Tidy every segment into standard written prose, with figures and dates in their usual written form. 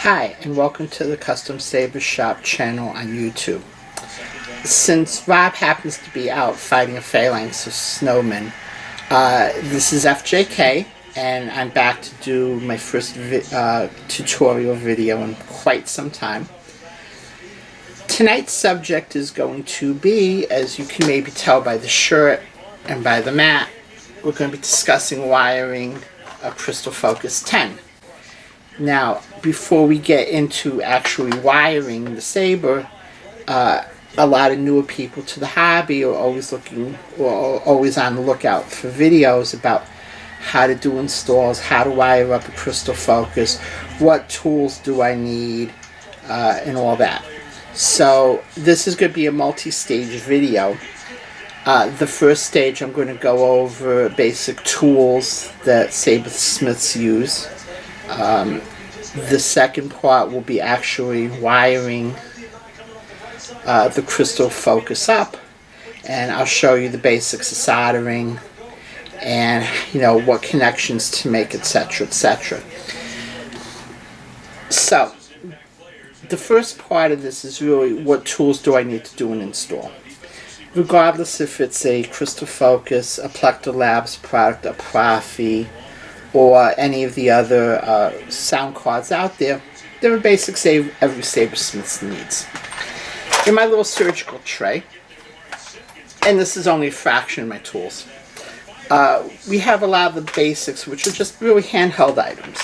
Hi, and welcome to the Custom Saber Shop channel on YouTube. Since Rob happens to be out fighting a phalanx of snowmen, this is FJK, and I'm back to do my first tutorial video in quite some time. Tonight's subject is going to be, as you can maybe tell by the shirt and by the mat, we're going to be discussing wiring a Crystal Focus 10. Now, before we get into actually wiring the Saber, a lot of newer people to the hobby are always looking, or always on the lookout for videos about how to do installs, how to wire up a Crystal Focus, what tools do I need, and all that. So this is going to be a multi-stage video. The first stage, I'm going to go over basic tools that sabersmiths use. The second part will be actually wiring the Crystal Focus up, and I'll show you the basics of soldering and what connections to make, etc., etc. So the first part of this is really what tools do I need to do and install. Regardless if it's a Crystal Focus, a Plector Labs product, a Profi, or any of the other sound cards out there, they're a basic every sabersmith needs. In my little surgical tray, and this is only a fraction of my tools, we have a lot of the basics, which are just really handheld items.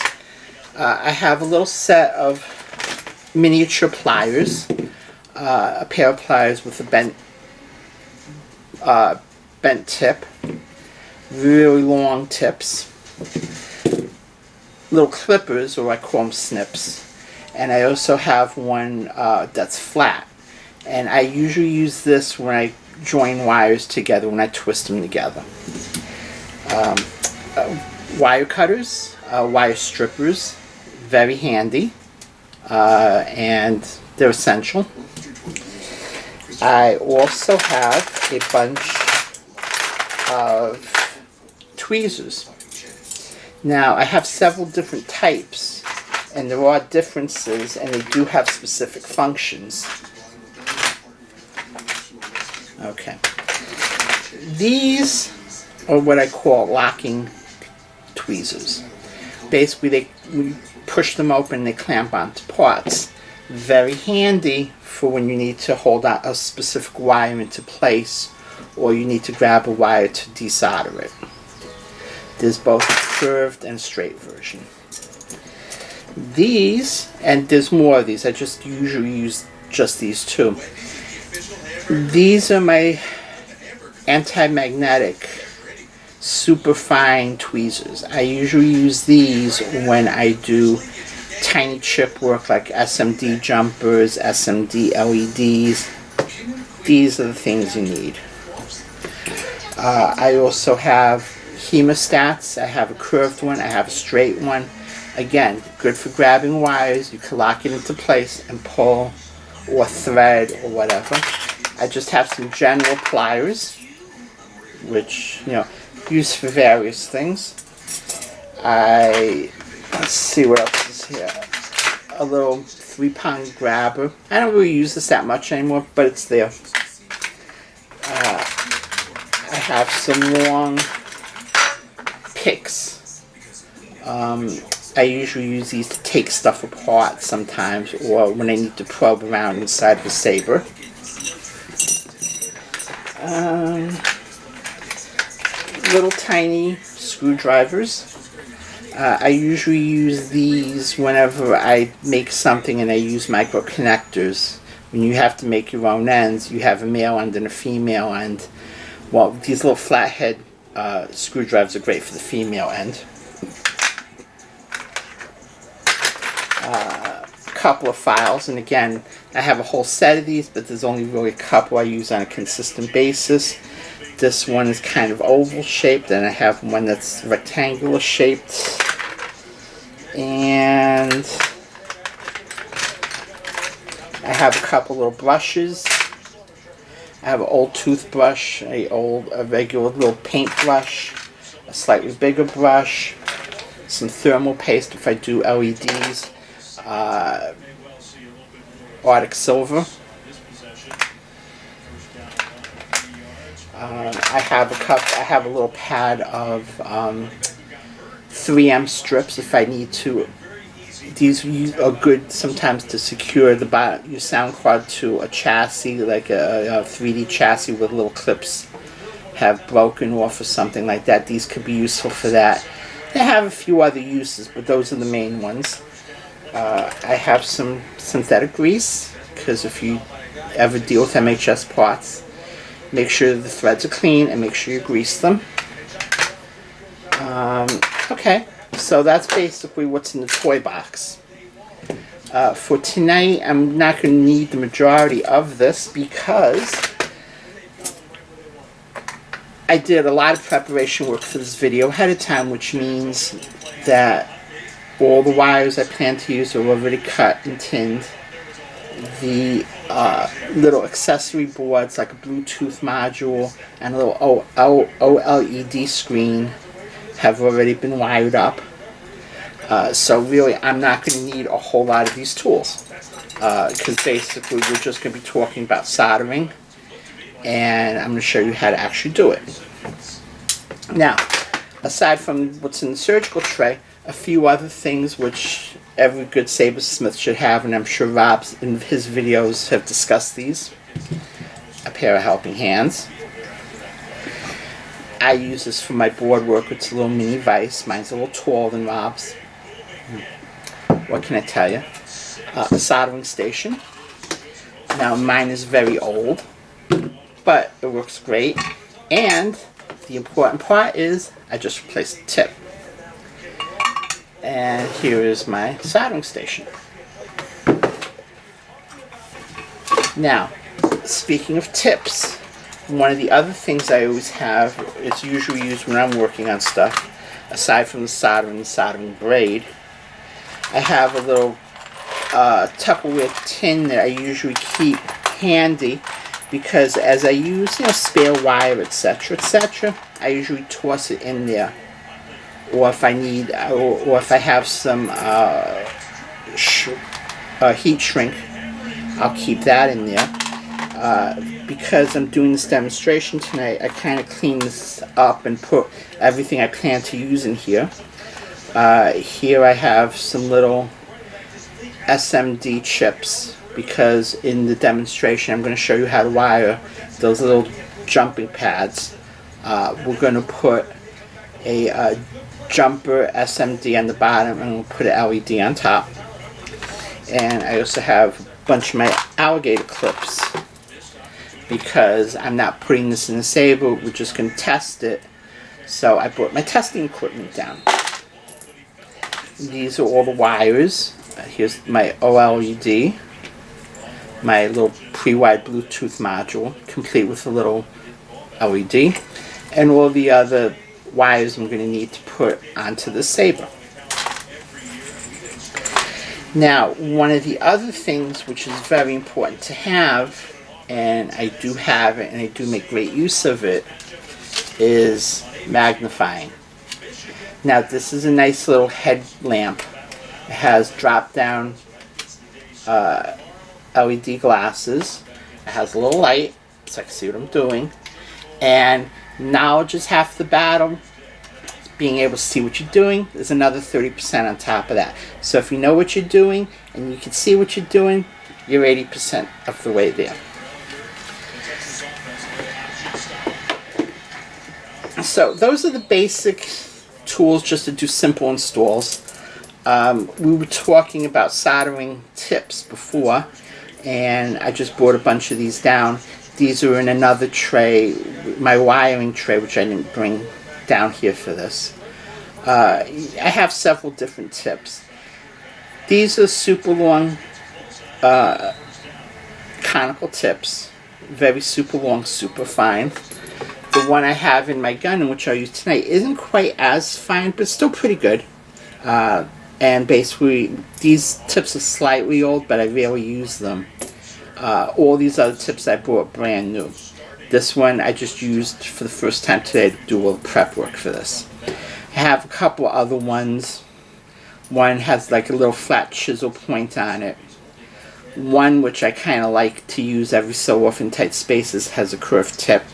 I have a little set of miniature pliers, a pair of pliers with a bent tip, really long tips, little clippers, or I call them snips, and I also have one that's flat, and I usually use this when I join wires together, when I twist them together. Wire cutters, wire strippers, very handy, and they're essential. I also have a bunch of tweezers. Now, I have several different types, and there are differences, and they do have specific functions. Okay. These are what I call locking tweezers. Basically, we push them open, they clamp onto parts. Very handy for when you need to hold out a specific wire into place, or you need to grab a wire to desolder it. There's both a curved and straight version. These, and there's more of these, I just usually use just these two. These are my anti-magnetic super fine tweezers. I usually use these when I do tiny chip work like SMD jumpers, SMD LEDs. These are the things you need. I also have hemostats. I have a curved one, I have a straight one. Again, good for grabbing wires. You can lock it into place and pull, or thread, or whatever. I just have some general pliers, which, used for various things. Let's see what else is here. A little 3-pound grabber. I don't really use this that much anymore, but it's there. I have some long picks. I usually use these to take stuff apart sometimes, or when I need to probe around inside of a saber. Little tiny screwdrivers. I usually use these whenever I make something and I use micro connectors. When you have to make your own ends, you have a male end and a female end. Well, these little flathead screwdrivers are great for the female end. A couple of files, and again, I have a whole set of these, but there's only really a couple I use on a consistent basis. This one is kind of oval shaped, and I have one that's rectangular shaped. And I have a couple little brushes. I have an old toothbrush, a regular little paintbrush, a slightly bigger brush, some thermal paste if I do LEDs, Arctic Silver. I have a little pad of 3M strips if I need to. These are good sometimes to secure your sound card to a chassis, like a 3D chassis with little clips have broken off or something like that. These could be useful for that. They have a few other uses, but those are the main ones. I have some synthetic grease, because if you ever deal with MHS parts, make sure the threads are clean and make sure you grease them. Okay, so that's basically what's in the toy box. For tonight, I'm not going to need the majority of this because I did a lot of preparation work for this video ahead of time, which means that all the wires I plan to use are already cut and tinned. The little accessory boards like a Bluetooth module and a little OLED screen have already been wired up. So really I'm not going to need a whole lot of these tools because basically we're just going to be talking about soldering, and I'm going to show you how to actually do it. Now, aside from what's in the surgical tray, a few other things which every good sabersmith should have, and I'm sure Rob in his videos have discussed these. A pair of helping hands. I use this for my board work. It's a little mini vise. Mine's a little taller than Rob's. What can I tell you? A soldering station. Now mine is very old, but it works great. And the important part is I just replaced the tip. And here is my soldering station. Now, speaking of tips, one of the other things I always have, it's usually used when I'm working on stuff, aside from the soldering blade, I have a little Tupperware tin that I usually keep handy because as I use, spare wire, etc., etc., I usually toss it in there. Or if I need, or if I have some heat shrink, I'll keep that in there. Because I'm doing this demonstration tonight, I kind of clean this up and put everything I plan to use in here. Here I have some little SMD chips because in the demonstration I'm going to show you how to wire those little jumping pads. We're going to put a jumper SMD on the bottom and we'll put an LED on top. And I also have a bunch of my alligator clips because I'm not putting this in a Saber, we're just going to test it. So I brought my testing equipment down. These are all the wires. Here's my OLED, my little pre-wired Bluetooth module, complete with a little LED, and all the other wires I'm going to need to put onto the Saber. Now, one of the other things which is very important to have, and I do have it and I do make great use of it, is magnifying. Now this is a nice little headlamp. It has drop down LED glasses. It has a little light so I can see what I'm doing. And knowledge is half the battle. Being able to see what you're doing is another 30% on top of that. So if you know what you're doing and you can see what you're doing, you're 80% of the way there. So those are the basic tools just to do simple installs. We were talking about soldering tips before, and I just brought a bunch of these down. These are in another tray, my wiring tray, which I didn't bring down here for this. I have several different tips. These are super long conical tips, very super long, super fine. The one I have in my gun, which I'll use tonight, isn't quite as fine, but still pretty good. And basically, these tips are slightly old, but I rarely use them. All these other tips I bought brand new. This one I just used for the first time today to do all the prep work for this. I have a couple other ones, One has like a little flat chisel point on it. One, which I kind of like to use every so often, tight spaces, has a curved tip.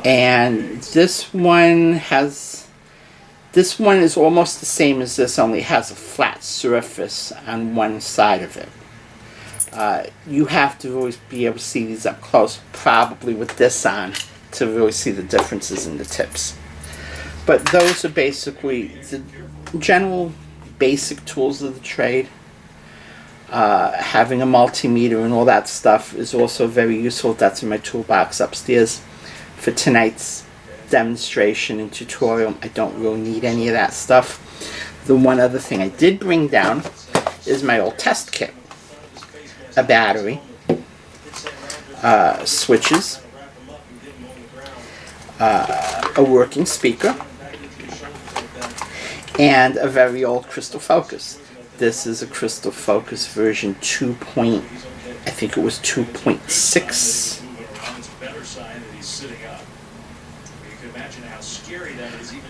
And this one is almost the same as this, only has a flat surface on one side of it. You have to always be able to see these up close, probably with this on, to really see the differences in the tips. But those are basically the general basic tools of the trade. Having a multimeter and all that stuff is also very useful. That's in my toolbox upstairs. For tonight's demonstration and tutorial, I don't really need any of that stuff. The one other thing I did bring down is my old test kit. A battery, switches, a working speaker, and a very old Crystal Focus. This is a Crystal Focus version 2.6.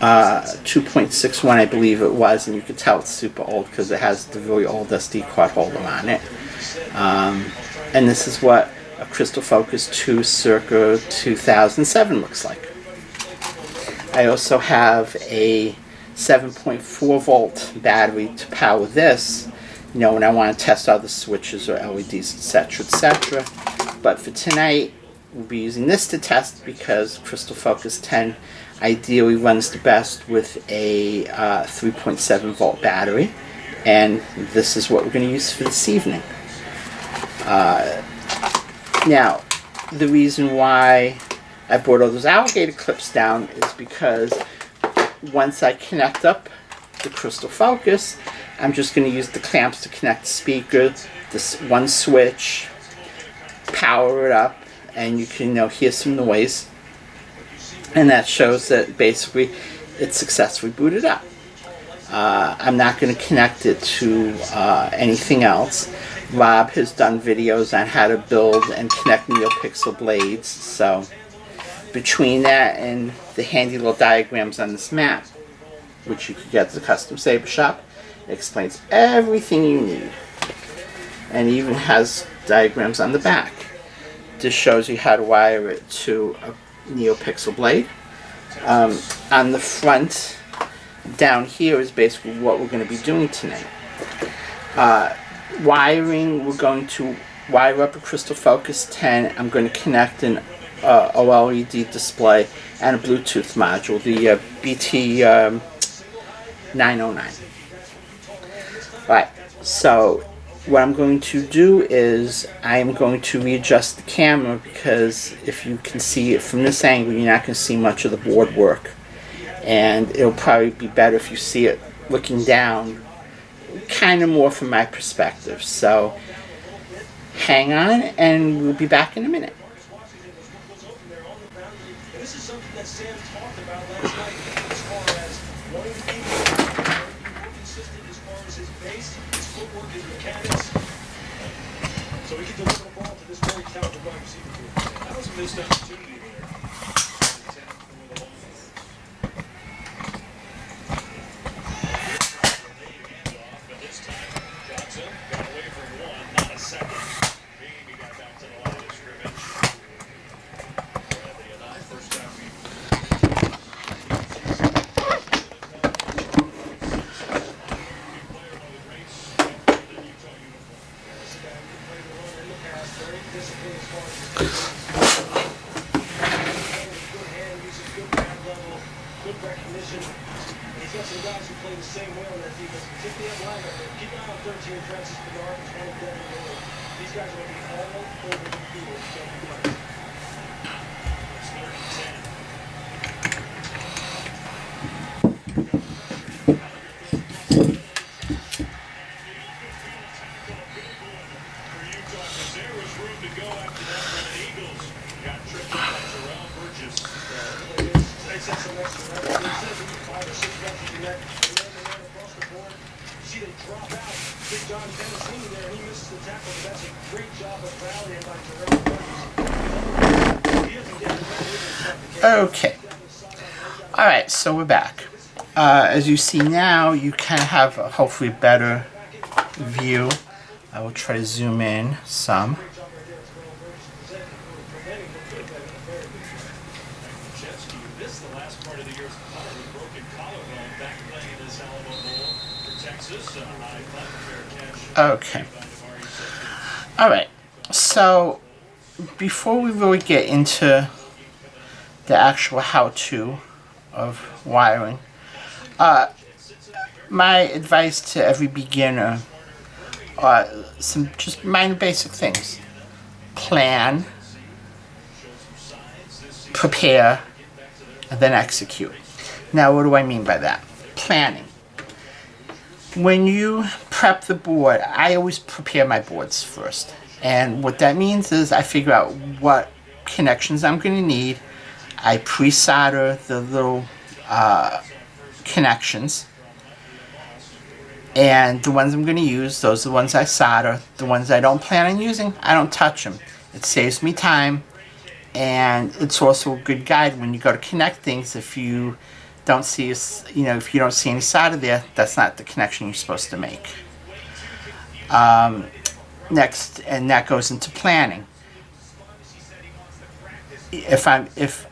2.61, I believe it was, and you could tell it's super old because it has the really old SD card holder on it. And this is what a Crystal Focus 2 circa 2007 looks like. I also have a 7.4 volt battery to power this, when I want to test other switches or LEDs, etc., etc. But for tonight, we'll be using this to test because Crystal Focus 10 ideally runs the best with a 3.7 volt battery, and this is what we're going to use for this evening. Now, the reason why I brought all those alligator clips down is because once I connect up the Crystal Focus, I'm just going to use the clamps to connect the speaker, this one switch, power it up, and you can hear some noise, and that shows that basically it's successfully booted up. I'm not going to connect it to anything else. Rob has done videos on how to build and connect NeoPixel blades, so between that and the handy little diagrams on this map, which you can get at the Custom Saber shop, it explains everything you need, and even has diagrams on the back. This shows you how to wire it to a NeoPixel blade. On the front down here is basically what we're going to be doing tonight. Wiring, we're going to wire up a Crystal Focus 10. I'm going to connect an OLED display and a Bluetooth module, the BT 909. Right, so what I'm going to do is I'm going to readjust the camera, because if you can see it from this angle, you're not going to see much of the board work, and it'll probably be better if you see it looking down, kind of more from my perspective. So hang on, and we'll be back in a minute. This is something that Sam talked about last night as far as wanting to be more consistent as far as his base, his footwork, his mechanics. So we can deliver the ball to this very talented wide receiver. That was a missed opportunity there. Okay. Alright, so we're back. As you see now, you can have a hopefully better view. I will try to zoom in some. Okay. Alright, so before we really get into the actual how-to of wiring, my advice to every beginner are some just minor basic things. Plan, prepare, and then execute. Now, what do I mean by that? Planning. When you prep the board, I always prepare my boards first. And what that means is I figure out what connections I'm going to need. I pre-solder the little connections. And the ones I'm going to use, those are the ones I solder. The ones I don't plan on using, I don't touch them. It saves me time. And it's also a good guide when you go to connect things. If you don't see, if you don't see any solder there, that's not the connection you're supposed to make. Next, and that goes into planning. If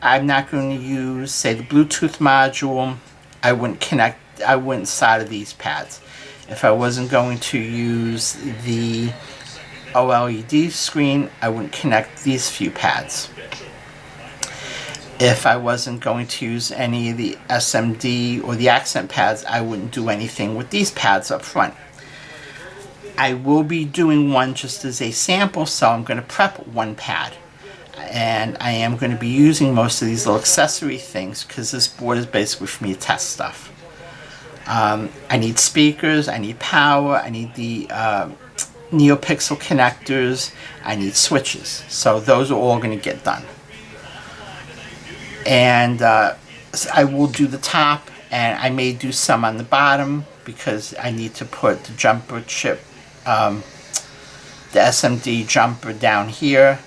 I'm not going to use, say, the Bluetooth module, I wouldn't solder these pads. If I wasn't going to use the OLED screen, I wouldn't connect these few pads. If I wasn't going to use any of the SMD or the accent pads, I wouldn't do anything with these pads up front. I will be doing one just as a sample, so I'm going to prep one pad. And I am going to be using most of these little accessory things because this board is basically for me to test stuff. I need speakers, I need power, I need the NeoPixel connectors, I need switches. So those are all going to get done. And I will do the top, and I may do some on the bottom because I need to put the jumper chip, the SMD jumper down here.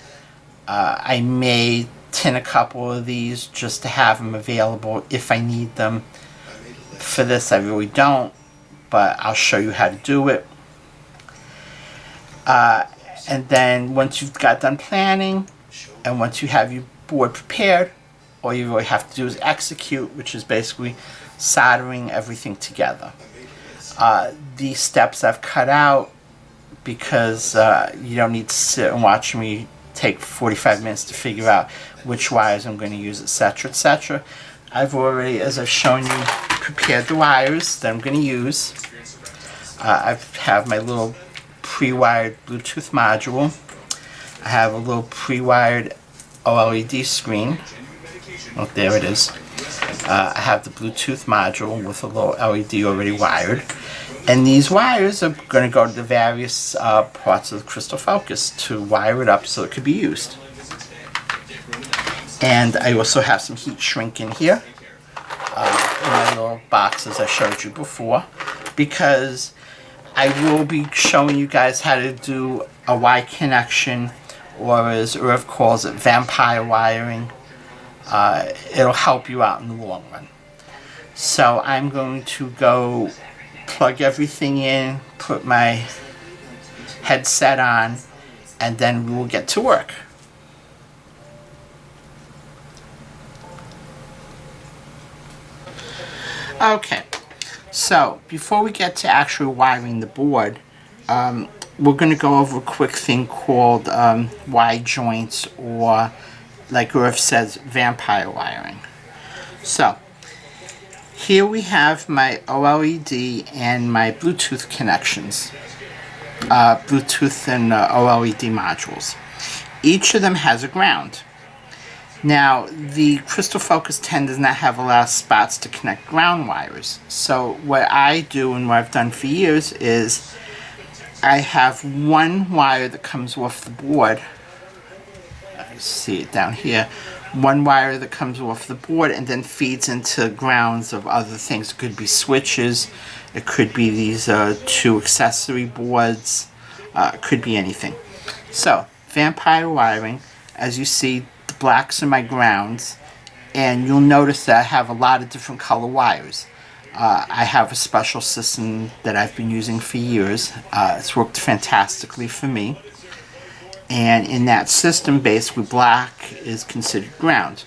I may tin a couple of these just to have them available if I need them. For this, I really don't, but I'll show you how to do it. And then once you've got done planning, and once you have your board prepared, all you really have to do is execute, which is basically soldering everything together. These steps I've cut out because you don't need to sit and watch me take 45 minutes to figure out which wires I'm going to use, etc., etc. I've already, as I've shown you, prepared the wires that I'm going to use. I have my little pre-wired Bluetooth module. I have a little pre-wired OLED screen. Oh, there it is. I have the Bluetooth module with a little LED already wired. And these wires are going to go to the various parts of the crystal focus to wire it up so it could be used. And I also have some heat shrink in here in my little boxes I showed you before, because I will be showing you guys how to do a Y connection, or as Irv calls it, vampire wiring. It'll help you out in the long run. So I'm going to go plug everything in, put my headset on, and then we will get to work. Okay, so before we get to actually wiring the board, we're going to go over a quick thing called Y joints, or like Irv says, vampire wiring. So here we have my OLED and my Bluetooth connections, Bluetooth and OLED modules. Each of them has a ground. Now, the Crystal Focus 10 does not have a lot of spots to connect ground wires. So what I do, and what I've done for years, is I have one wire that comes off the board. I see it down here. One wire that comes off the board and then feeds into grounds of other things. It could be switches. It could be these two accessory boards. It could be anything. So, vampire wiring, as you see, the blacks are my grounds, and you'll notice that I have a lot of different color wires. I have a special system that I've been using for years. It's worked fantastically for me. And in that system, basically black is considered ground.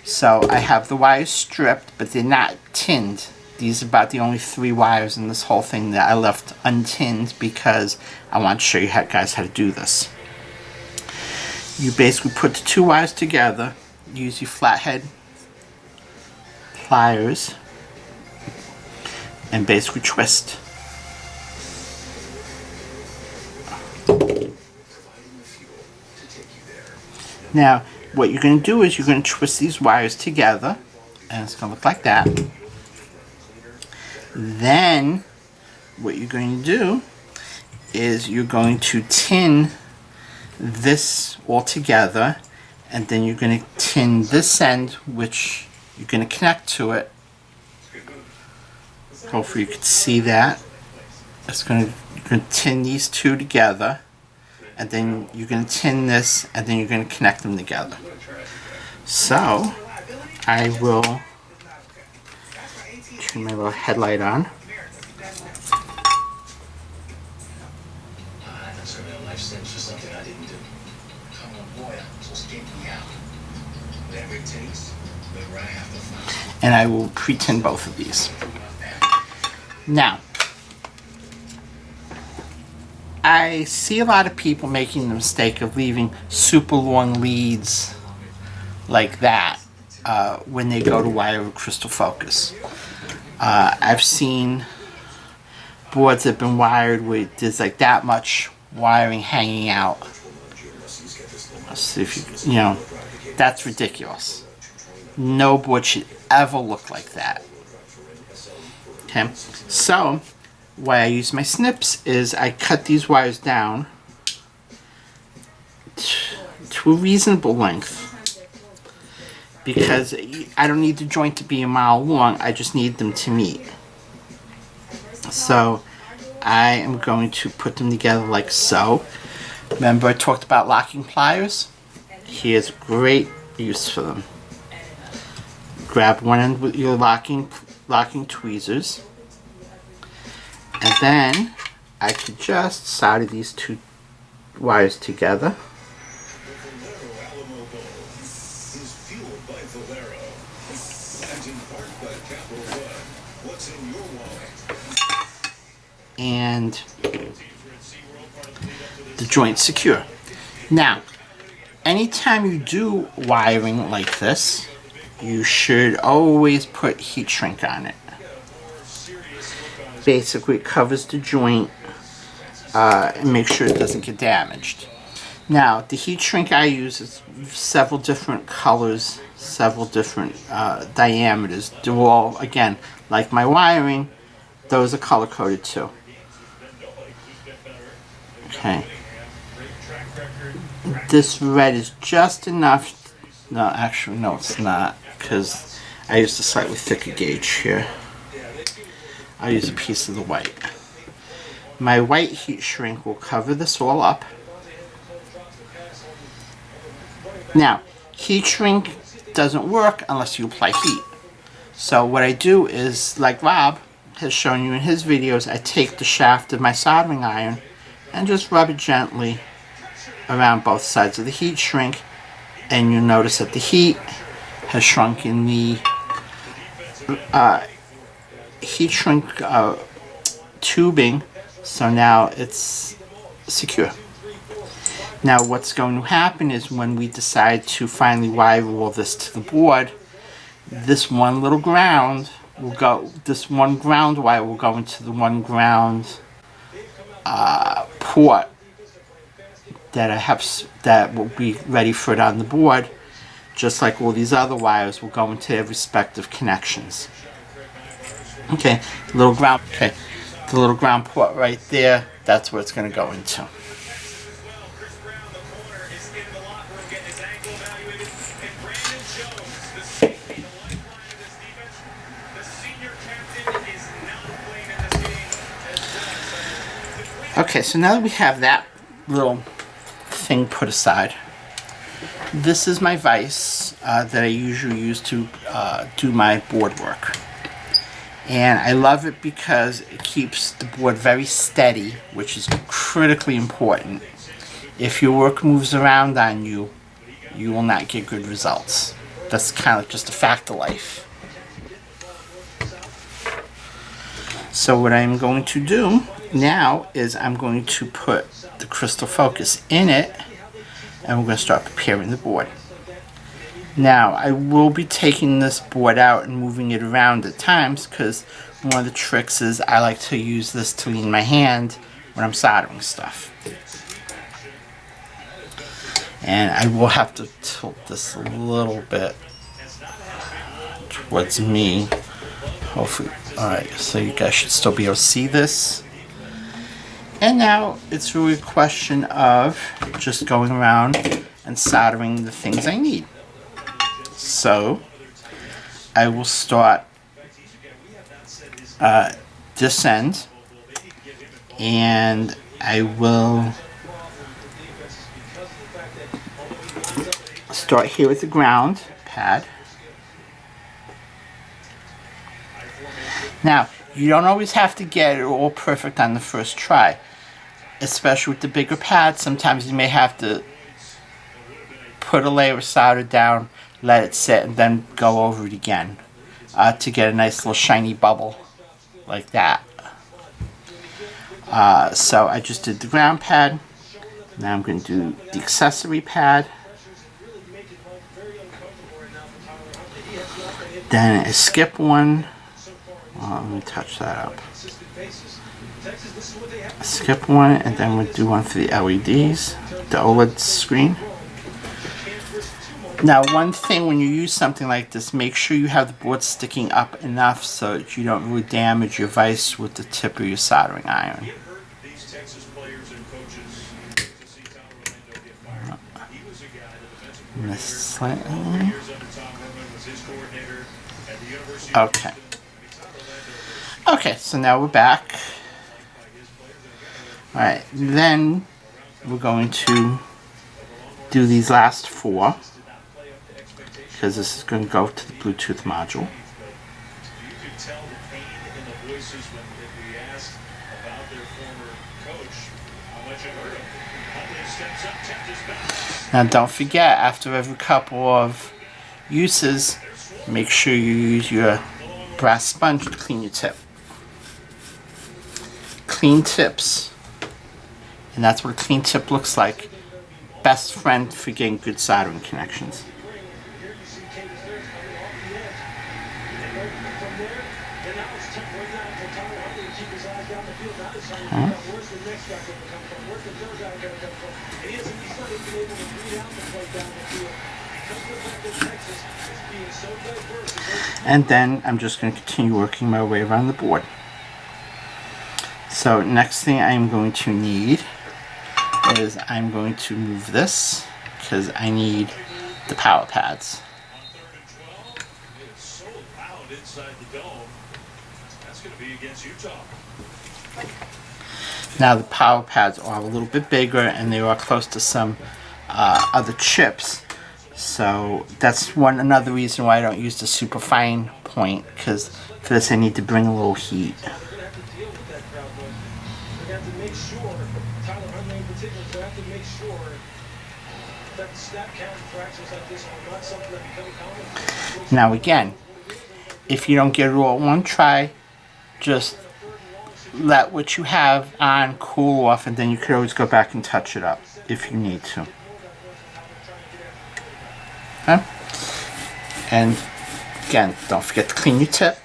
So I have the wires stripped, but they're not tinned. These are about the only 3 wires in this whole thing that I left untinned because I want to show you guys how to do this. You basically put the 2 wires together, use your flathead pliers, and basically twist. Now, what you're going to do is you're going to twist these wires together, and it's going to look like that. Then, what you're going to do is you're going to tin this all together, and then you're going to tin this end, which you're going to connect to it. Hopefully you can see that. You're going to tin these 2 together, and then you're going to tin this, and then you're going to connect them together. So, I will turn my little headlight on. And I will pre-tin both of these. Now, I see a lot of people making the mistake of leaving super long leads like that when they go to wire with crystal focus. I've seen boards that have been wired with there's like that much wiring hanging out. So if you know, that's ridiculous. No board should ever look like that. Okay, so why I use my snips is I cut these wires down to a reasonable length because I don't need the joint to be a mile long, I just need them to meet. So I am going to put them together like so. Remember I talked about locking pliers? Here's great use for them. Grab one end with your locking tweezers, and then I could just solder these 2 wires together. And the joint's secure. Now, anytime you do wiring like this, you should always put heat shrink on it. Basically, it covers the joint and make sure it doesn't get damaged. Now, the heat shrink I use is several different colors, several different diameters. They're all, again, like my wiring, those are color coded too. Okay. This red is just enough. No, actually, no, it's not, because I used a slightly thicker gauge here. I'll use a piece of the white. My white heat shrink will cover this all up. Now, heat shrink doesn't work unless you apply heat. So what I do is, like Rob has shown you in his videos, I take the shaft of my soldering iron and just rub it gently around both sides of the heat shrink, and you'll notice that the heat has shrunk in the heat shrink tubing, so now it's secure. Now what's going to happen is when we decide to finally wire all this to the board, this one little ground will go, this one ground wire will go into the one ground port that I have, that will be ready for it on the board, just like all these other wires will go into their respective connections. Okay, little ground, okay, the little ground port right there, that's where it's going to go into. Okay, so now that we have that little thing put aside, this is my vise that I usually use to do my board work. And I love it because it keeps the board very steady, which is critically important. If your work moves around on you, you will not get good results. That's kind of just a fact of life. So what I'm going to do now is I'm going to put the crystal focus in it, and we're going to start preparing the board. Now I will be taking this board out and moving it around at times, because one of the tricks is I like to use this to lean my hand when I'm soldering stuff. And I will have to tilt this a little bit towards me. Hopefully. Alright, so you guys should still be able to see this. And now it's really a question of just going around and soldering the things I need. So I will start this end, and I will start here with the ground pad. Now, you don't always have to get it all perfect on the first try. Especially with the bigger pads, sometimes you may have to put a layer of solder down, let it sit, and then go over it again to get a nice little shiny bubble like that. So I just did the ground pad. Now I'm going to do the accessory pad. Then I skip one. Let me touch that up. Skip one, and then we'll do one for the LEDs, the OLED screen. Now, one thing when you use something like this, make sure you have the board sticking up enough so that you don't really damage your vise with the tip of your soldering iron. Missed slightly. Okay. Okay, so now we're back. Alright, then we're going to do these last four, because this is going to go to the Bluetooth module. Now don't forget, after every couple of uses, make sure you use your brass sponge to clean your tip. Clean tips, and that's what a clean tip looks like. Best friend for getting good soldering connections. And then I'm just going to continue working my way around the board. So next thing I'm going to need is I'm going to move this, because I need the power pads. Now the power pads are a little bit bigger, and they are close to some other chips. So that's another reason why I don't use the super fine point, because for this I need to bring a little heat. Now again, if you don't get it all at one try, just let what you have on cool off, and then you could always go back and touch it up if you need to. Okay? And again, don't forget to clean your tip.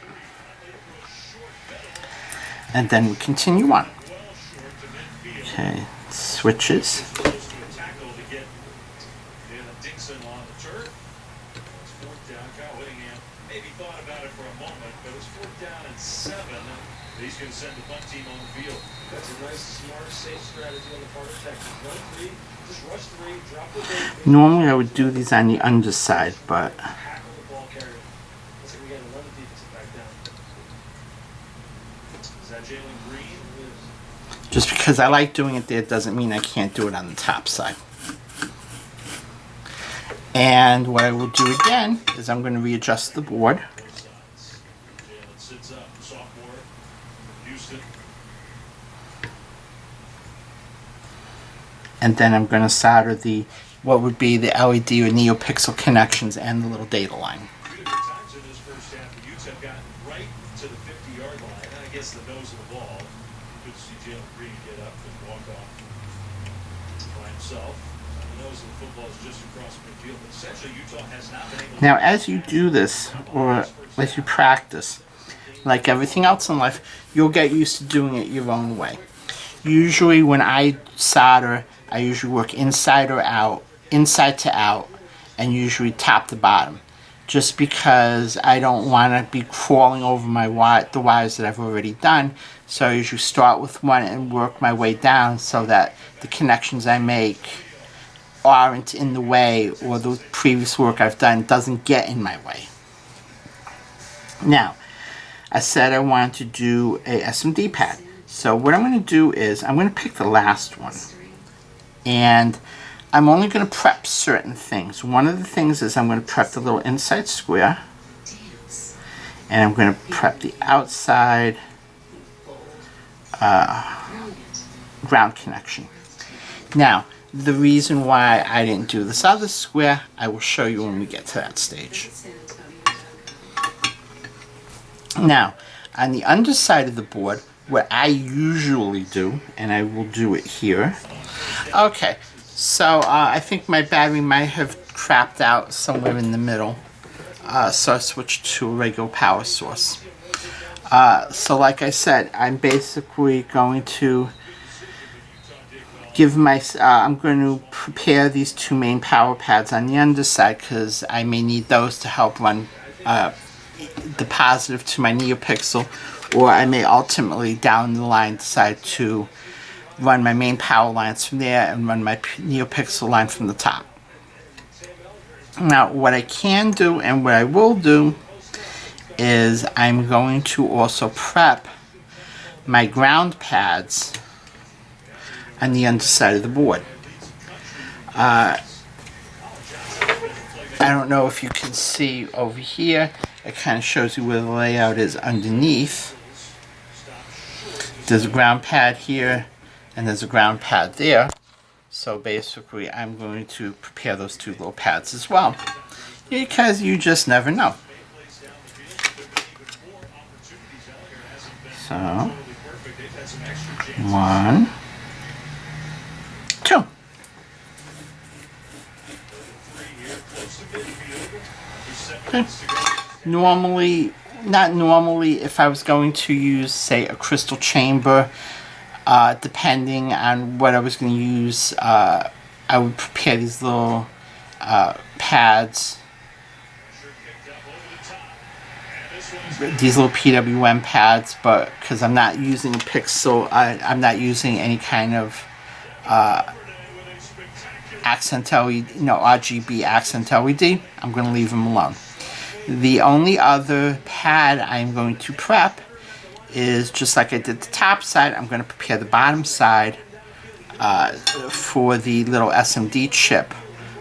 And then we continue on. Okay, switches. He's going to send the punt team on the field. That's a nice, smart, safe strategy on the part of Texas. Run three, just rush three, drop the ball. Normally I would do these on the underside, but just because I like doing it there doesn't mean I can't do it on the top side. And what I will do again is I'm going to readjust the board. and then I'm going to solder the what would be the LED or NeoPixel connections and the little data line. Times in this first half, the Utes have gotten right to the 50-yard line. And I guess the nose of the ball. Good to see Jalen Green get up and walk off by himself. The nose of the football is just across midfield. But essentially, Utah has not been able to. Now, as you do this, or as you practice, like everything else in life, you'll get used to doing it your own way. Usually, when I solder, I usually work inside or out, inside to out, and usually top to bottom, just because I don't want to be crawling over the wires that I've already done. So I usually start with one and work my way down so that the connections I make aren't in the way, or the previous work I've done doesn't get in my way. Now, I said I wanted to do a SMD pad. So what I'm going to do is I'm going to pick the last one. And I'm only going to prep certain things. One of the things is I'm going to prep the little inside square. And I'm going to prep the outside ground connection. Now, the reason why I didn't do this other square, I will show you when we get to that stage. Now, on the underside of the board, what I usually do, and I will do it here. Okay, so I think my battery might have crapped out somewhere in the middle. So I switched to a regular power source. So like I said, I'm basically going to I'm going to prepare these two main power pads on the underside, because I may need those to help run the positive to my NeoPixel, or I may ultimately down the line decide to run my main power lines from there and run my NeoPixel line from the top. Now, what I can do and what I will do is I'm going to also prep my ground pads on the underside of the board. I don't know if you can see over here, it kind of shows you where the layout is underneath. There's a ground pad here and there's a ground pad there. So basically I'm going to prepare those two little pads as well, because you just never know. So, 1, 2. Okay. Not normally, if I was going to use, say, a crystal chamber, depending on what I was going to use, I would prepare these little pads, these little PWM pads, but because I'm not using a pixel, I'm not using any kind of accent LED, RGB accent LED, I'm going to leave them alone. The only other pad I'm going to prep is, just like I did the top side, I'm going to prepare the bottom side for the little SMD chip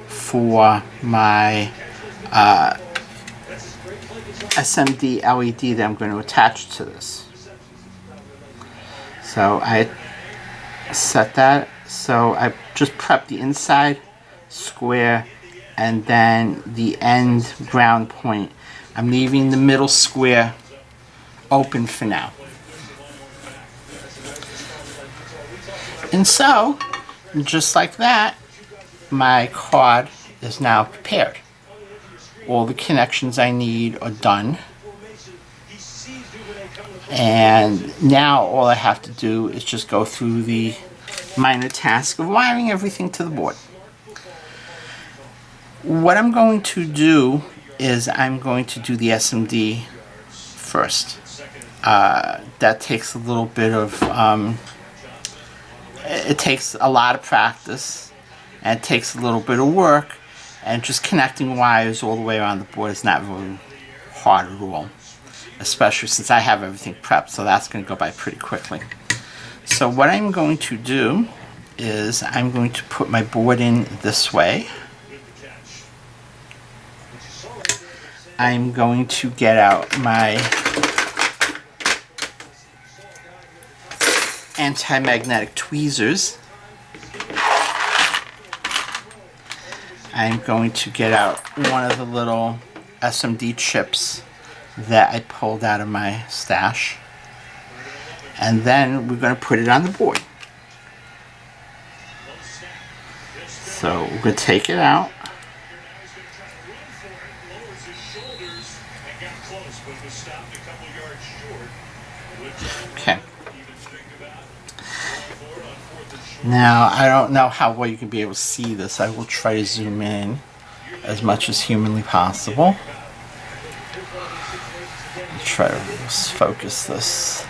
for my SMD LED that I'm going to attach to this. So I set that, so I just prep the inside square and then the end ground point. I'm leaving the middle square open for now. And so, just like that, my card is now prepared. All the connections I need are done. And now all I have to do is just go through the minor task of wiring everything to the board. What I'm going to do is I'm going to do the SMD first. That takes a little bit of, it takes a lot of practice, and it takes a little bit of work, and just connecting wires all the way around the board is not really hard at all, especially since I have everything prepped, so that's going to go by pretty quickly. So what I'm going to do is I'm going to put my board in this way. I'm going to get out my anti-magnetic tweezers, I'm going to get out one of the little SMD chips that I pulled out of my stash. And then we're going to put it on the board. So we're going to take it out. Okay. Now, I don't know how well you can be able to see this. I will try to zoom in as much as humanly possible. Try to focus this.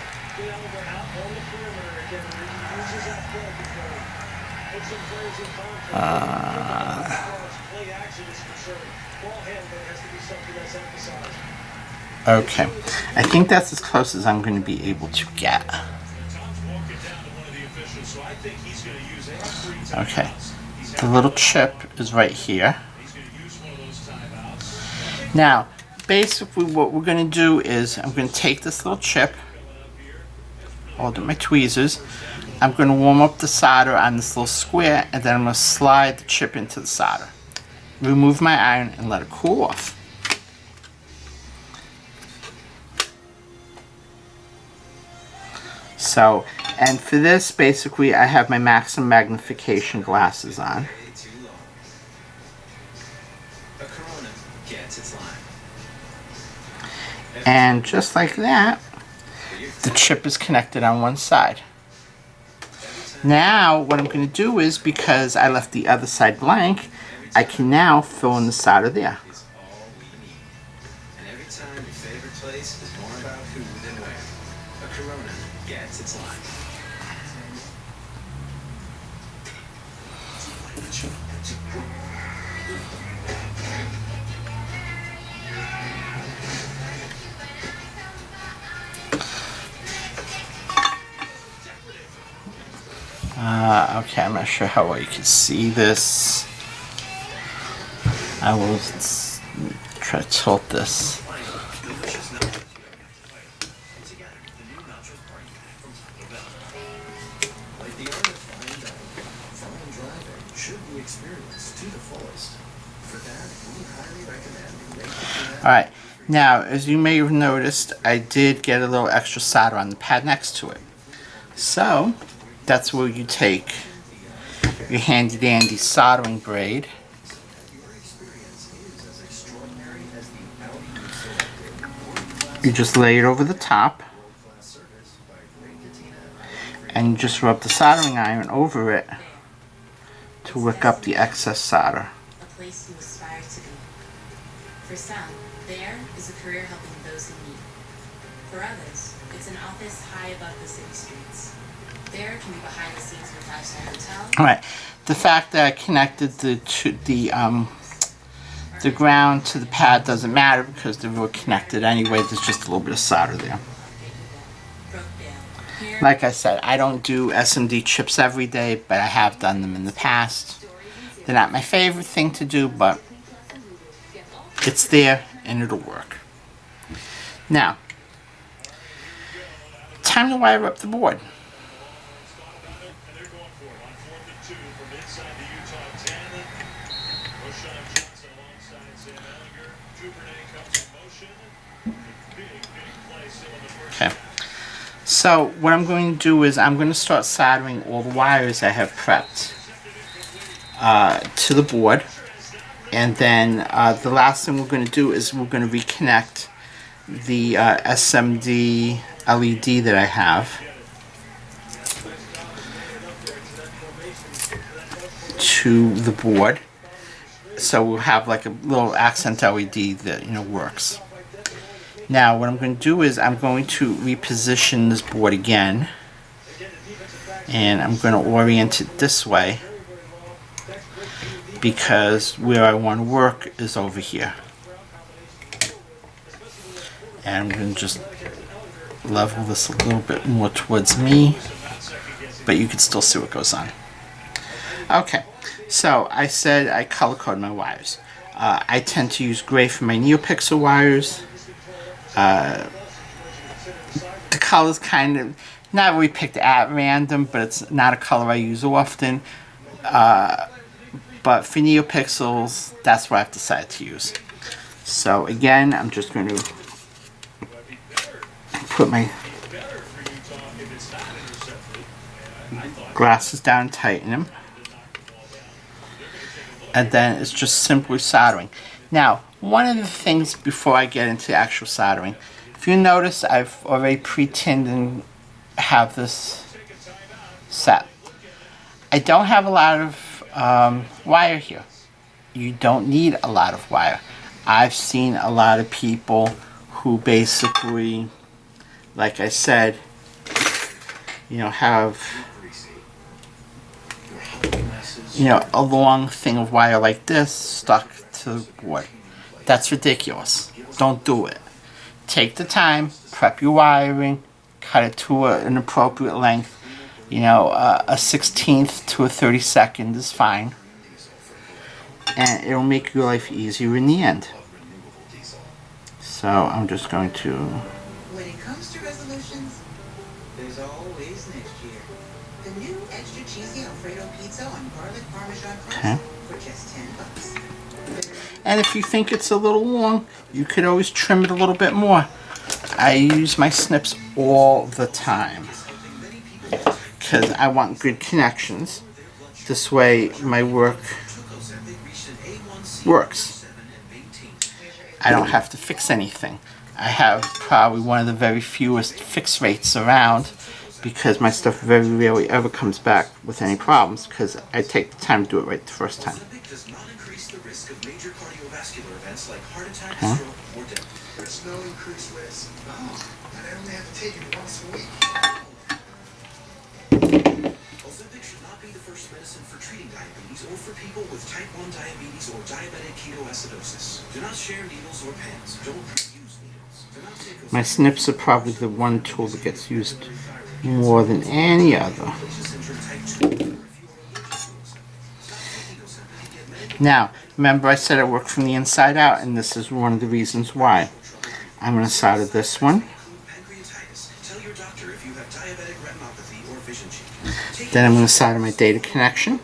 Okay, I think that's as close as I'm going to be able to get. Okay, the little chip is right here. Now, basically what we're going to do is I'm going to take this little chip, hold up my tweezers, I'm going to warm up the solder on this little square, and then I'm going to slide the chip into the solder. Remove my iron and let it cool off. So, and for this, basically, I have my maximum magnification glasses on. And just like that, the chip is connected on one side. Now, what I'm going to do is, because I left the other side blank, I can now fill in the solder there. Okay, I'm not sure how well you can see this. I will try to tilt this. Alright, now as you may have noticed, I did get a little extra solder on the pad next to it. So, that's where you take your handy dandy soldering braid, you just lay it over the top, and you just rub the soldering iron over it to wick up the excess solder. A place you aspire to be. For some, there is a career helping those in need. For others, it's an office high above the city streets. There can be behind the scenes of a five-star hotel. All right, the fact that I connected the ground to the pad doesn't matter because they were connected anyway. There's just a little bit of solder there. Like I said, I don't do SMD chips every day, but I have done them in the past. They're not my favorite thing to do, but it's there and it'll work. Now, time to wire up the board. Okay, so what I'm going to do is I'm going to start soldering all the wires I have prepped to the board, and then the last thing we're going to do is we're going to reconnect the SMD LED that I have to the board, so we'll have like a little accent LED that works. Now what I'm going to do is I'm going to reposition this board again, and I'm going to orient it this way because where I want to work is over here. And I'm going to just level this a little bit more towards me, but you can still see what goes on. Okay, so I said I color code my wires. I tend to use gray for my NeoPixel wires. The color's kind of not really picked at random, but it's not a color I use often. But for NeoPixels, that's what I've decided to use. So again, I'm just going to put my glasses down and tighten them. And then it's just simply soldering. Now, one of the things before I get into actual soldering, if you notice, I've already pre-tinned and have this set. I don't have a lot of wire here. You don't need a lot of wire. I've seen a lot of people who basically, like I said, you know, have, you know, a long thing of wire like this stuck to the board. That's ridiculous. Don't do it. Take the time, prep your wiring, cut it to an appropriate length. You know, a 16th to a 32nd is fine. And it'll make your life easier in the end. So I'm just going to... When it comes to resolutions, there's always next year. The new extra cheesy Alfredo pizza on garlic parmesan crust for just $10. And if you think it's a little long, you could always trim it a little bit more. I use my snips all the time because I want good connections. This way my work works. I don't have to fix anything. I have probably one of the very fewest fix rates around because my stuff very rarely ever comes back with any problems because I take the time to do it right the first time. Okay. There's no increased risk. Oh, I only have to take it once a week. Ozempic should not be the first medicine for treating diabetes or for people with type 1 diabetes or diabetic ketoacidosis. Do not share needles or pens. Don't use needles. Do not take My snips are probably the one tool that gets used more than any other. Now, remember I said I work from the inside out, and this is one of the reasons why. I'm going to solder this one. Then I'm going to solder my data connection.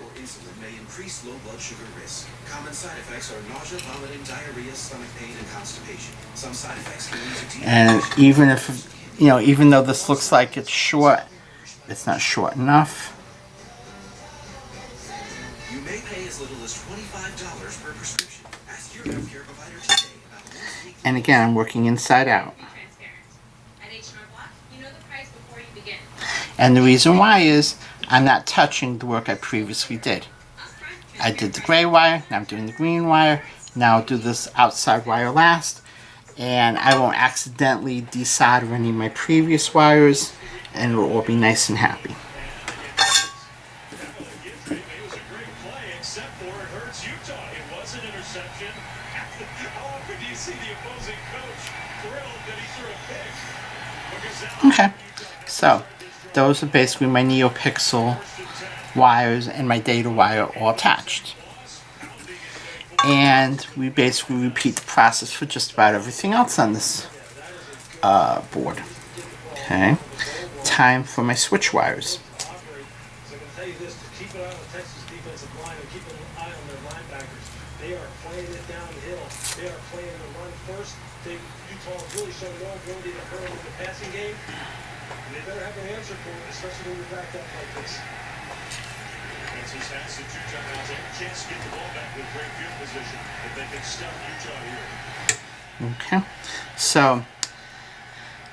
And even if, you know, even though this looks like it's short, it's not short enough. You may pay as little as $25 per prescription. Ask your healthcare provider today about once weekly. And again, I'm working inside out. And the reason why is I'm not touching the work I previously did. I did the gray wire, now I'm doing the green wire, now I'll do this outside wire last, and I won't accidentally desolder any of my previous wires, and it'll all be nice and happy. Okay, so those are basically my NeoPixel wires and my data wire all attached. And we basically repeat the process for just about everything else on this board. Okay, time for my switch wires. Really show no ability to hurl in the passing game, and they better have an answer for it, especially when you're backed up like this. Kansas has the 2 timeouts and a chance to get the ball back with great field position if they can stop Utah here. Okay, so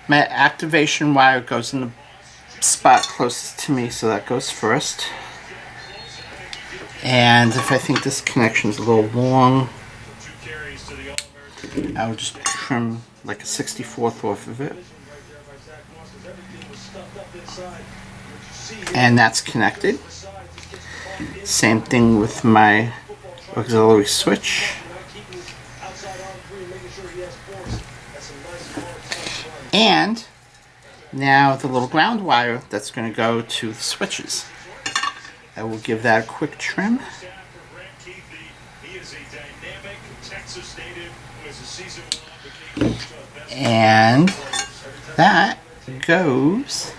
my activation wire goes in the spot closest to me, so that goes first. And if I think this connection is a little long, I will just trim like a 64th off of it. And that's connected. Same thing with my auxiliary switch. And now the little ground wire that's going to go to the switches. I will give that a quick trim. And that goes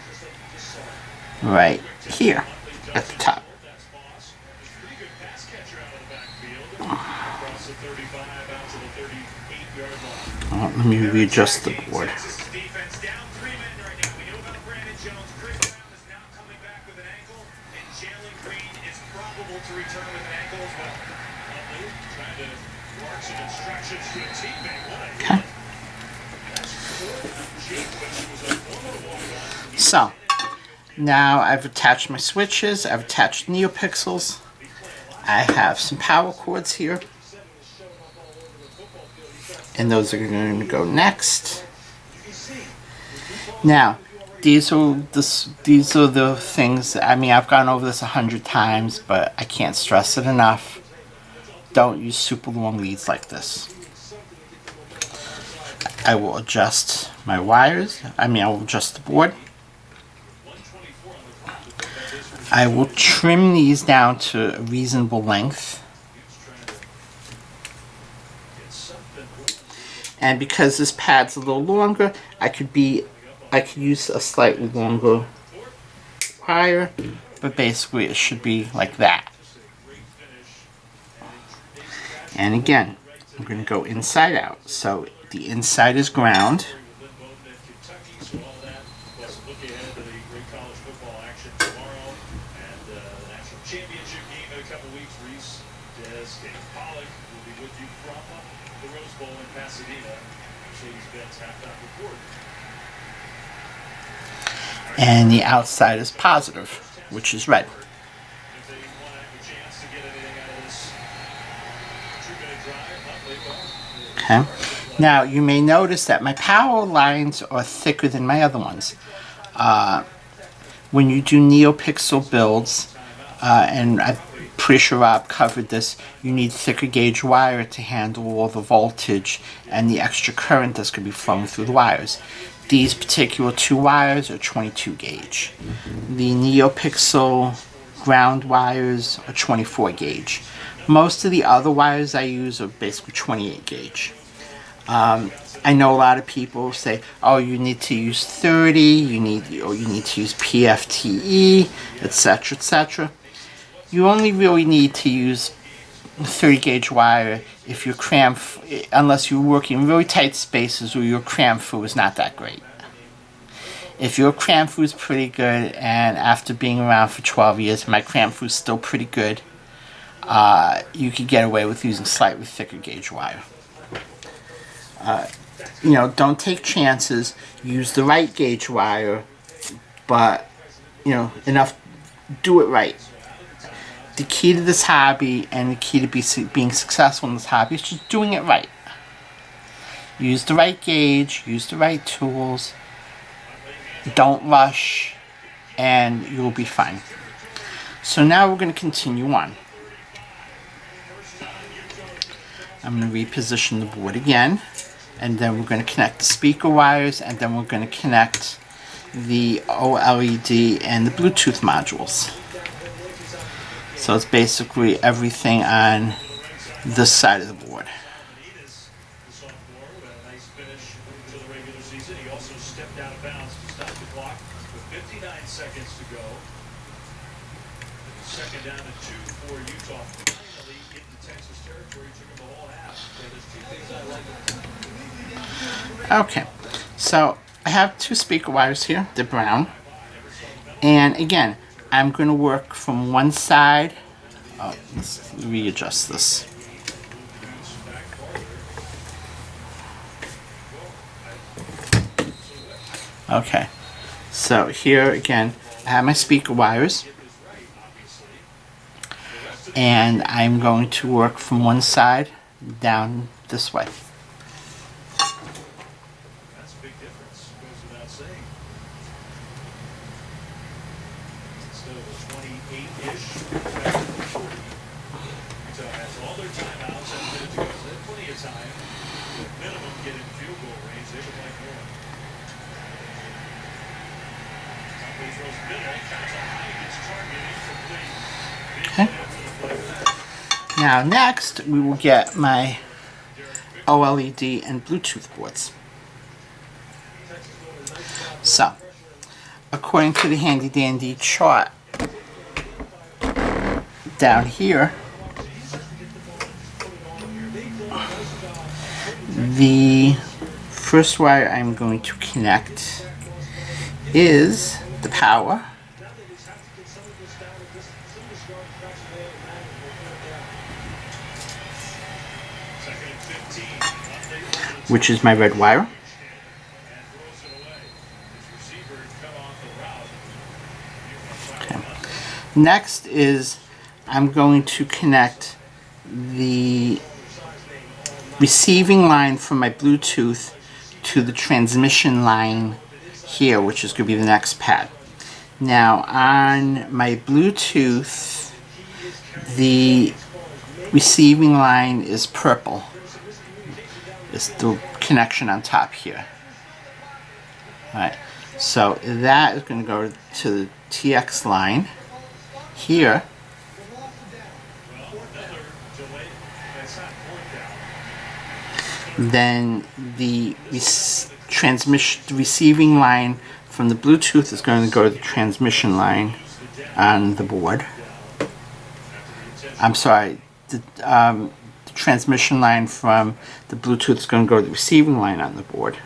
right here at the top. 35 out to the 38-yard line. Let me readjust the board. Texas defense down 3 men right now. We know about Brandon Jones. Chris Brown is now coming back with an ankle, and Jalen Green is probable to return with an ankle as well. Huntley trying to mark some instructions to a teammate. What a hit. That's Jake, which was a former walk-on. So, now I've attached my switches, I've attached NeoPixels, I have some power cords here, and those are going to go next. Now, these are the things, I mean, I've gone over this 100 times, but I can't stress it enough. Don't use super long leads like this. I will adjust my wires, I will adjust the board. I will trim these down to a reasonable length. And because this pad's a little longer, I could use a slightly longer wire, but basically it should be like that. And again, I'm going to go inside out. So the inside is ground. Championship game in a couple weeks. Reese, Des, and Pollock will be with you from the Rose Bowl in Pasadena. Mercedes-Benz halftime report. And the outside is positive, which is red. If they want to have a chance to get anything out of this 2-minute drive, Okay. Now you may notice that my power lines are thicker than my other ones. When you do NeoPixel builds, and I'm pretty sure Rob covered this, you need thicker gauge wire to handle all the voltage and the extra current that's going to be flowing through the wires. These particular two wires are 22 gauge. The NeoPixel ground wires are 24 gauge. Most of the other wires I use are basically 28 gauge. I know a lot of people say, oh, you need to use 30, you need to use PFTE, etc., etc. You only really need to use 30 gauge wire if your unless you're working in really tight spaces or your cram through is not that great. If your cram through is pretty good, and after being around for 12 years, my cram through is still pretty good, you could get away with using slightly thicker gauge wire. Don't take chances. Use the right gauge wire, but enough. Do it right. The key to this hobby and the key to being successful in this hobby is just doing it right. Use the right gauge, use the right tools, don't rush, and you'll be fine. So now we're going to continue on. I'm going to reposition the board again, and then we're going to connect the speaker wires, and then we're going to connect the OLED and the Bluetooth modules. So it's basically everything on this side of the board. The sophomore with a nice finish to the regular season. He also stepped out of bounds to stop the clock with 59 seconds to go. Second down and 2 for Utah. Finally into Texas territory. Took him the whole half. So there's two things I like. Okay, so I have two speaker wires here. They're brown. And again, I'm going to work from one side. Oh, let's readjust this. Okay, so here again, I have my speaker wires. And I'm going to work from one side down this way. That's a big difference. Goes without saying. Instead of a 28-ish, back to the 40. Utah has all their timeouts and minutes to go. So they have plenty of time to minimum get in field goal range. They would like more. Humphreys throws middle, counts a high, gets targeted, incomplete. Okay. Now next, we will get my OLED and Bluetooth boards. So, according to the handy dandy chart down here, The first wire I'm going to connect is the power, which is my red wire. Okay. Next is I'm going to connect the receiving line from my Bluetooth to the transmission line here, which is going to be the next pad. Now on my Bluetooth, the receiving line is purple. It's the connection on top here. Alright, so that is going to go to the TX line here. Then the receiving line from the Bluetooth is going to go to the transmission line on the board. I'm sorry, the transmission line from the Bluetooth is going to go to the receiving line on the board.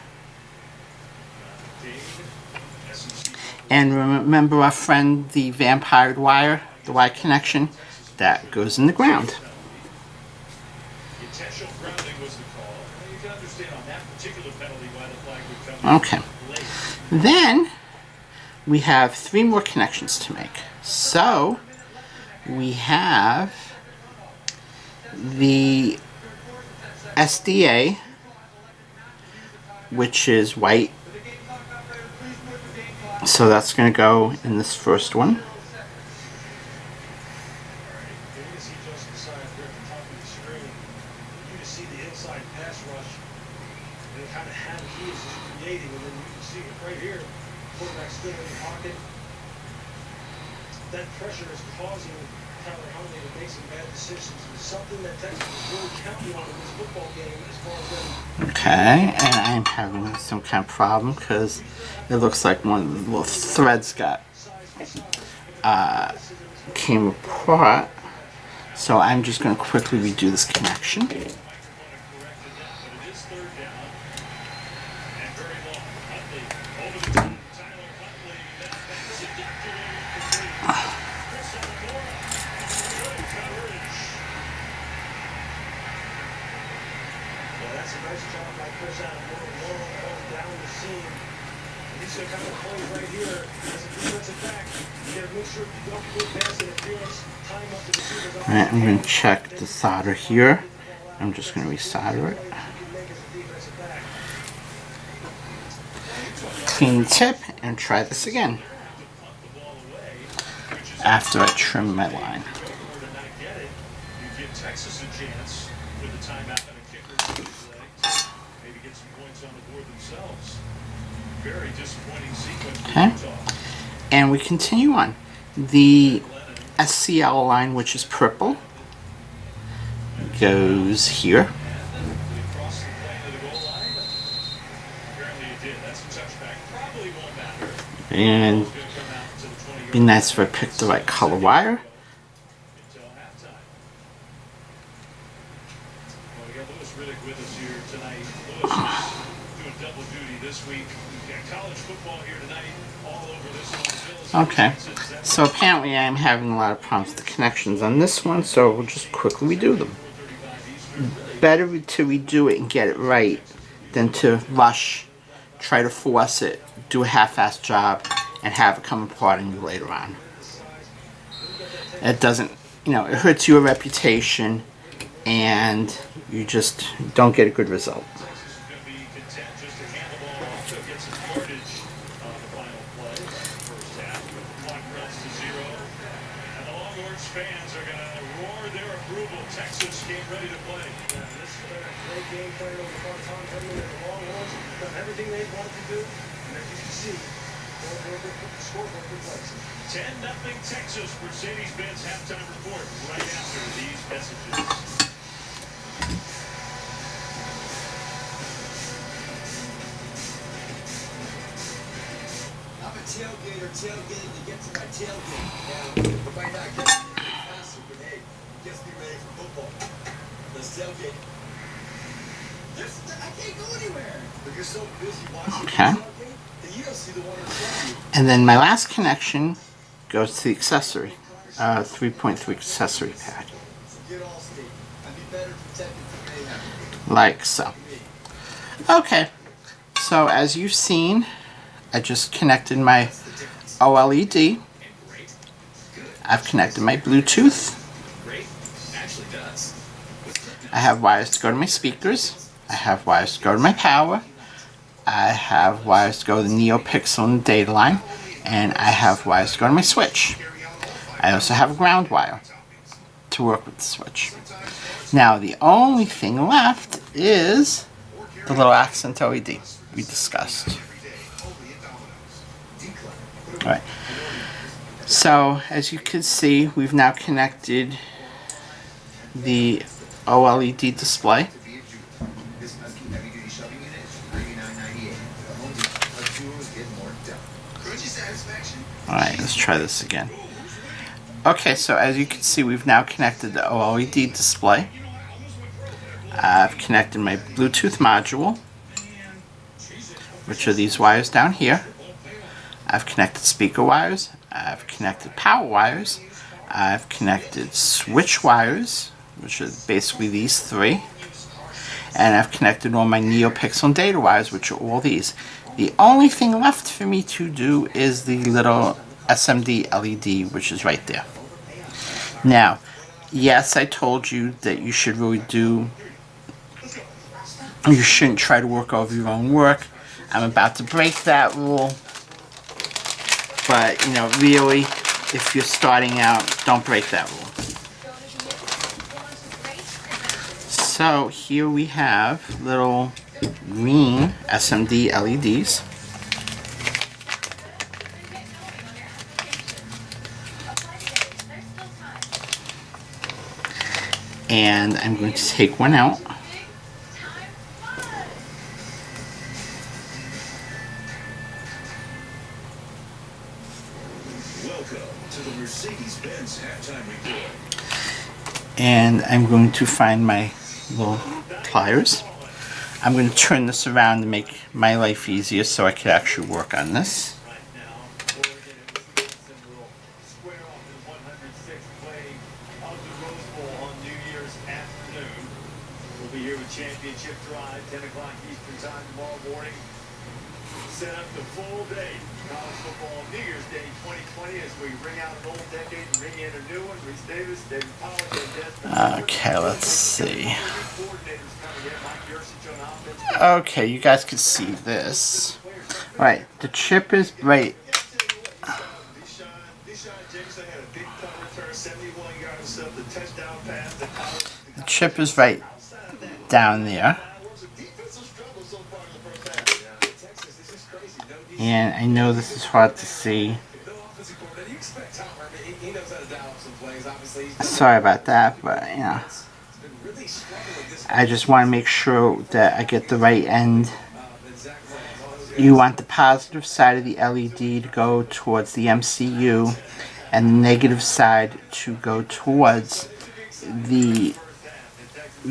And remember our friend, the vampire wire, the wire connection, that goes in the ground. Okay. Then we have 3 more connections to make. So we have the SDA, which is white. So that's going to go in this first one. That pressure is causing Tyler Huntley to make some bad decisions. It's something that Texas is really counting on in this football game as far as Okay, and I'm having some kind of problem because it looks like one of the little threads got came apart. So I'm just going to quickly redo this connection. Alright, I'm going to check the solder here. I'm just going to resolder it. Clean the tip and try this again after I trim my line. Okay, and we continue on. The SCL line, which is purple, goes here. And be nice if I picked the right color wire. Okay, so apparently I'm having a lot of problems with the connections on this one, so we'll just quickly redo them. Better to redo it and get it right than to rush, try to force it, do a half-assed job, and have it come apart on you later on. It doesn't, it hurts your reputation, and you just don't get a good result. Fans are going to roar their approval. Texas game ready to play. This is a great game played over the Tom Herman and the Longhorns. Done everything they wanted to do. And as you can see, score for good places. 10-0 Texas. Mercedes-Benz halftime report right after these messages. I'm a tailgater tailgating to get to my tailgate. Now, if I not get faster, but hey, gets me ready for football. Let's tailgate. I can't Okay. And then my last connection goes to the accessory, 3.3 accessory pad. Like so. Okay, so as you've seen, I just connected my OLED. I've connected my Bluetooth. I have wires to go to my speakers. I have wires to go to my power. I have wires to go to the NeoPixel and data line. And I have wires to go to my switch. I also have a ground wire to work with the switch. Now the only thing left is the little accent LED we discussed. Alright, so as you can see, we've now connected the OLED display. Alright, let's try this again. Okay, so as you can see, we've now connected the OLED display. I've connected my Bluetooth module, which are these wires down here. I've connected speaker wires. I've connected power wires. I've connected switch wires, which are basically these three. And I've connected all my NeoPixel and data wires, which are all these. The only thing left for me to do is the little SMD LED, which is right there. Now, yes, I told you that you should really you shouldn't try to work over your own work. I'm about to break that rule. But, you know, really, if you're starting out, don't break that rule. So, here we have little green SMD LEDs. And I'm going to take one out. And I'm going to find my little pliers. I'm going to turn this around to make my life easier so I can actually work on this. Championship drive, 10 o'clock Eastern time tomorrow morning. Set up the full day. College football New Year's Day 2020 as we ring out an old decade and ring in a new one. Reese Davis, David Pollack, okay, let's see. Okay, you guys can see this. Alright, the chip is right. The chip is right down there. And I know this is hard to see. Sorry about that, but you know, I just want to make sure that I get the right end. You want the positive side of the LED to go towards the MCU and the negative side to go towards the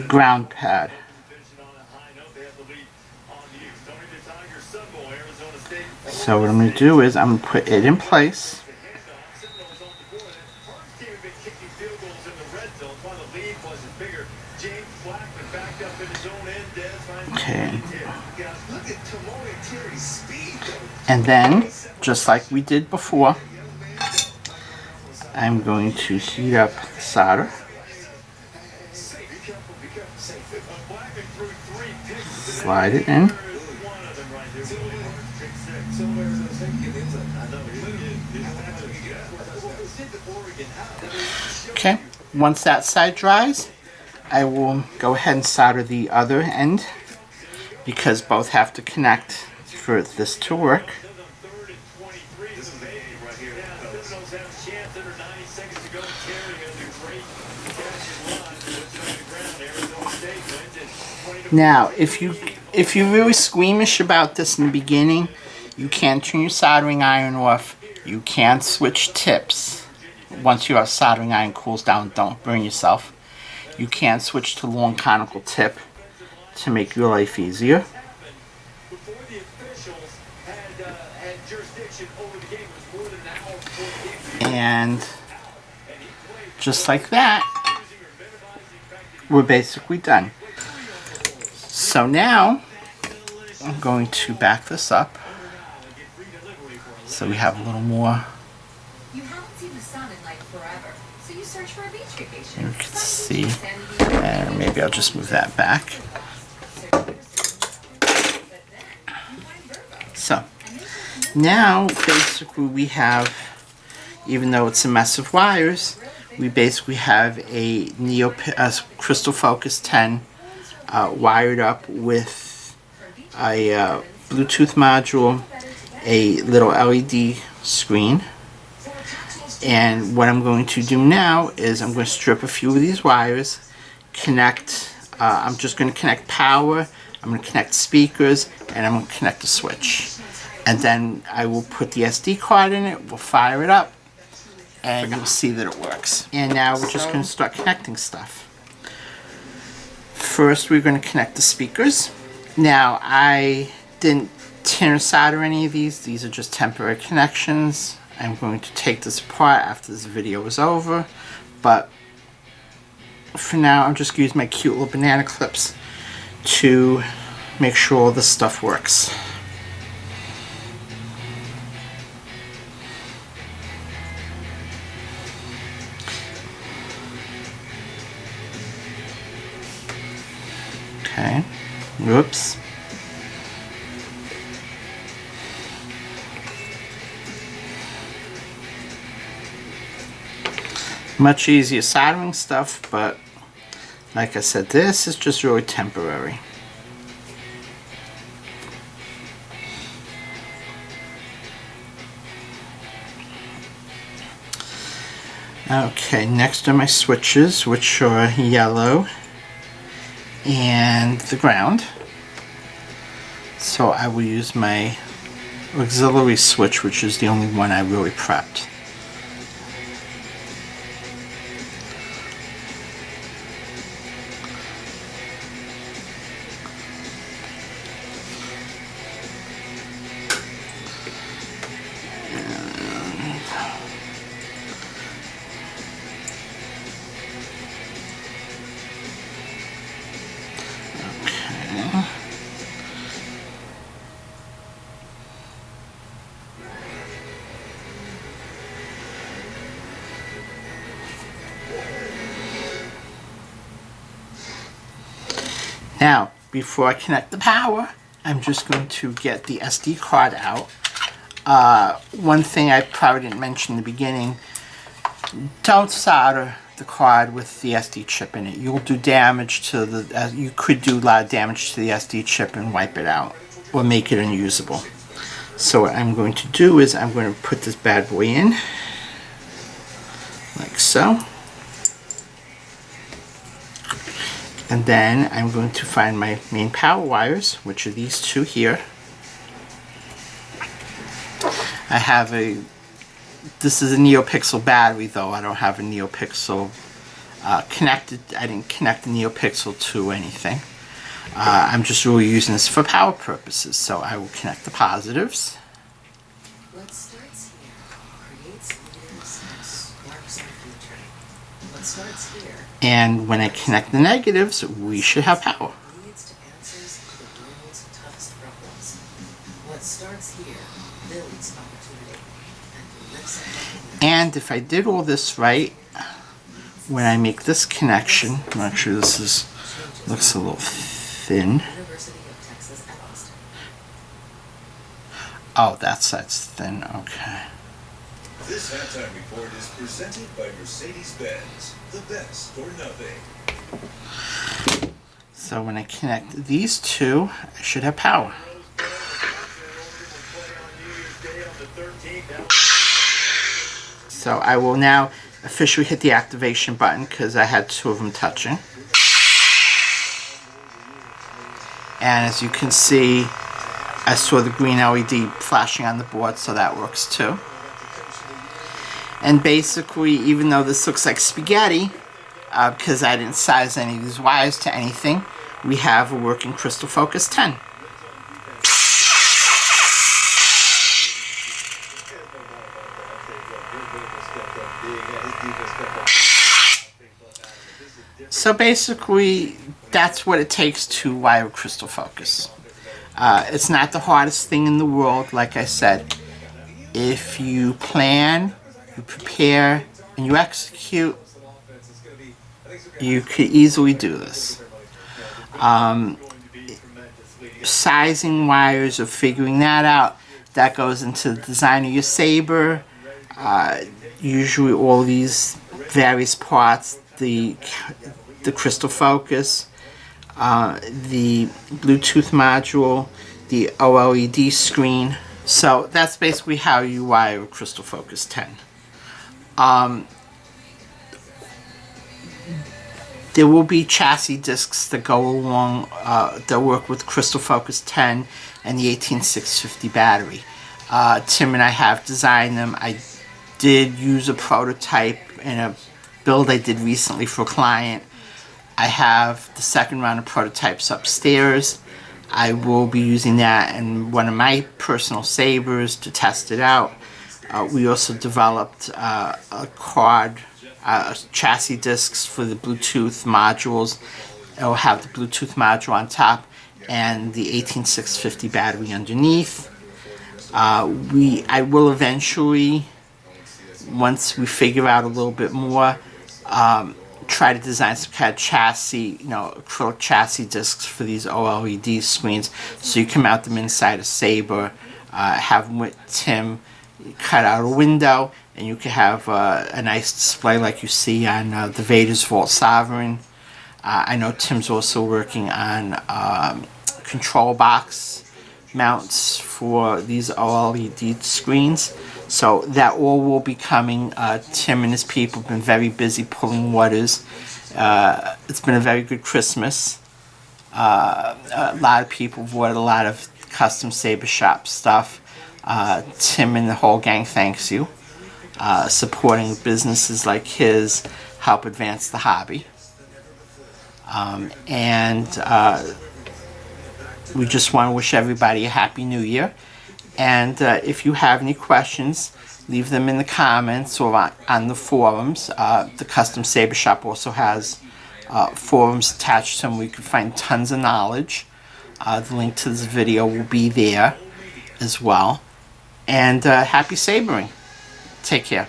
ground pad. So what I'm going to do is I'm going to put it in place. Okay. And then, just like we did before, I'm going to heat up the solder. Slide it in. Okay, once that side dries, I will go ahead and solder the other end because both have to connect for this to work. Now, if you're really squeamish about this in the beginning, you can turn your soldering iron off. You can switch tips. Once your soldering iron cools down, don't burn yourself. You can switch to long conical tip to make your life easier. And just like that, we're basically done. So now I'm going to back this up so we have a little more. You haven't seen the sun in like forever, so you search for a beach vacation. You can see, and maybe I'll just move that back. So now basically we have, even though it's a mess of wires, we basically have a Crystal Focus 10 wired up with a Bluetooth module, a little LED screen. And what I'm going to do now is I'm going to strip a few of these wires, connect, I'm just going to connect power, I'm going to connect speakers, and I'm going to connect the switch. And then I will put the SD card in it, we'll fire it up, and you'll see that it works. And now we're just going to start connecting stuff. First we're going to connect the speakers. Now I didn't tin or solder any of these are just temporary connections. I'm going to take this apart after this video is over, but for now I'm just going to use my cute little banana clips to make sure all this stuff works. Okay, whoops. Much easier soldering stuff, but like I said, this is just really temporary. Okay, next are my switches, which are yellow and the ground. So I will use my auxiliary switch, which is the only one I really prepped. Now, before I connect the power, I'm just going to get the SD card out. One thing I probably didn't mention in the beginning, don't solder the card with the SD chip in it. You'll do damage to the, you could do a lot of damage to the SD chip and wipe it out, or make it unusable. So what I'm going to do is I'm going to put this bad boy in, like so. And then I'm going to find my main power wires, which are these two here. I have this is a NeoPixel battery though, I don't have a NeoPixel connected, I didn't connect the NeoPixel to anything. I'm just really using this for power purposes, so I will connect the positives. What starts here creates leaders and sparks our future. What starts here And when I connect the negatives, we should have power. leads to answers to the world's toughest problems. What starts here builds opportunity and lifts up. And if I did all this right, when I make this connection, actually this looks a little thin. University of Texas at Austin. Oh, that's thin, okay. This halftime report is presented by Mercedes-Benz, the best or nothing. So when I connect these two, I should have power. So I will now officially hit the activation button because I had two of them touching. And as you can see, I saw the green LED flashing on the board, so that works too. And basically, even though this looks like spaghetti, because I didn't size any of these wires to anything, we have a working Crystal Focus 10. So basically, that's what it takes to wire a crystal focus. It's not the hardest thing in the world, like I said. If you plan, you prepare, and you execute, you could easily do this. Sizing wires or figuring that out, that goes into the design of your Saber. Usually all these various parts, the crystal focus, the Bluetooth module, the OLED screen. So that's basically how you wire a Crystal Focus 10. There will be chassis discs that go along that work with Crystal Focus 10 and the 18650 battery. Tim and I have designed them. I did use a prototype in a build I did recently for a client. I have the second round of prototypes upstairs. I will be using that in one of my personal Sabers to test it out. We also developed a chassis discs for the Bluetooth modules. It will have the Bluetooth module on top and the 18650 battery underneath. I will eventually, once we figure out a little bit more, try to design some kind of chassis, acrylic chassis discs for these OLED screens, so you can mount them inside a Saber, have them with Tim cut out a window, and you can have a nice display like you see on the Vader's Vault Sovereign. I know Tim's also working on control box mounts for these OLED screens. So that all will be coming. Tim and his people have been very busy pulling waters. It's been a very good Christmas. A lot of people bought a lot of custom Saber Shop stuff. Tim and the whole gang thanks you. Supporting businesses like his help advance the hobby. We just want to wish everybody a Happy New Year. And if you have any questions, leave them in the comments or on the forums. The Custom Saber Shop also has forums attached to them where you can find tons of knowledge. The link to this video will be there as well. And happy sabering. Take care.